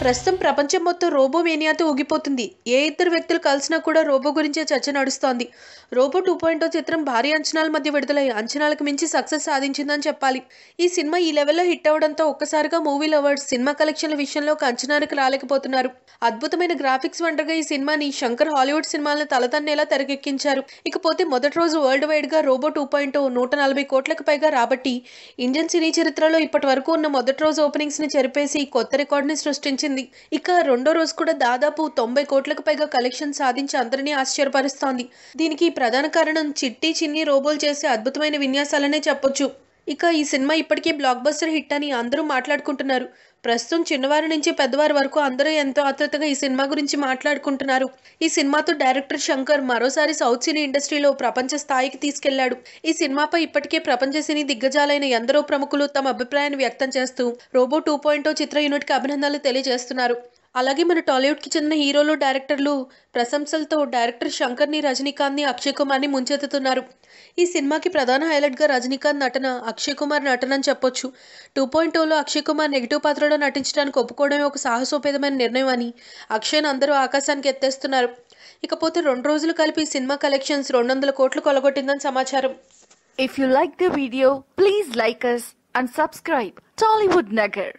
ప్రస్తుతం ప్రపంచం మొత్తం రోబో మేనియాతో ఊగిపోతుంది. ఏ ఇద్దరు వ్యక్తులు కలిసినా కూడా రోబో గురించే చర్చ నడుస్తోంది. రోబో 2.0 చిత్రం భారీ అంచనాల మధ్య విడుదలై అంచనాలకు మించి సక్సెస్ సాధించిందని చెప్పాలి. ఈ సినిమా ఈ లెవెల్లో హిట్ అవడంతో ఒక్కసారిగా మూవీ లవర్స్ సినిమా కలెక్షన్ల విషయంలో ఒక అంచనానికి రాలేకపోతున్నారు. అద్భుతమైన గ్రాఫిక్స్ వండర్గా ఈ సినిమాని శంకర్ హాలీవుడ్ సినిమాలను తలతన్నేలా తెరకెక్కించారు. ఇకపోతే మొదటి రోజు వరల్డ్ వైడ్ గా రోబో 2.0 140 కోట్లకు పైగా రాబట్టి ఇండియన్ సినీ చరిత్రలో ఇప్పటి వరకు ఉన్న మొదటి రోజు ఓపెనింగ్స్ ని చెరిపేసి కొత్త రికార్డుని సృష్టించింది. ఇక రెండో రోజు కూడా దాదాపు 90 కోట్లకు పైగా కలెక్షన్ సాధించి అందరినీ ఆశ్చర్యపరుస్తోంది. దీనికి ప్రధాన కారణం చిట్టి చిన్ని రోబోలు చేసే అద్భుతమైన విన్యాసాలనే చెప్పొచ్చు. ఇక ఈ సినిమా ఇప్పటికీ బ్లాక్ బస్టర్ హిట్ అని అందరూ మాట్లాడుకుంటున్నారు. ప్రస్తుతం చిన్నవారి నుంచి పెద్దవారి వరకు అందరూ ఎంతో ఆతృతగా ఈ సినిమా గురించి మాట్లాడుకుంటున్నారు. ఈ సినిమాతో డైరెక్టర్ శంకర్ మరోసారి సౌత్ సినీ ఇండస్ట్రీలో ప్రపంచ స్థాయికి తీసుకెళ్లాడు. ఈ సినిమాపై ఇప్పటికే ప్రపంచ సినీ దిగ్గజాలైన ఎందరో ప్రముఖులు తమ అభిప్రాయాన్ని వ్యక్తం చేస్తూ రోబో 2.0 చిత్ర యూనిట్ కి అభినందనలు తెలియజేస్తున్నారు. అలాగే మన టాలీవుడ్ కి చెందిన హీరోలు డైరెక్టర్లు ప్రశంసలతో డైరెక్టర్ శంకర్ ని, రజనీకాంత్ ని, అక్షయ్ కుమార్ ని ముంచెత్తుతున్నారు. ఈ సినిమాకి ప్రధాన హైలైట్ గా రజనీకాంత్ నటన, అక్షయ్ కుమార్ నటన అని చెప్పొచ్చు. 2.0లో అక్షయ్ కుమార్ నెగిటివ్ పాత్రలో నటించడానికి ఒప్పుకోవడమే ఒక సాహసోపేతమైన నిర్ణయం అని అక్షయ్ని అందరూ ఆకాశానికి ఎత్తేస్తున్నారు. ఇకపోతే 2 రోజులు కలిపి సినిమా కలెక్షన్స్ 200 కోట్లు కొలగొట్టిందని సమాచారం. If you like the video, please like us and subscribe Tollywood Nagar.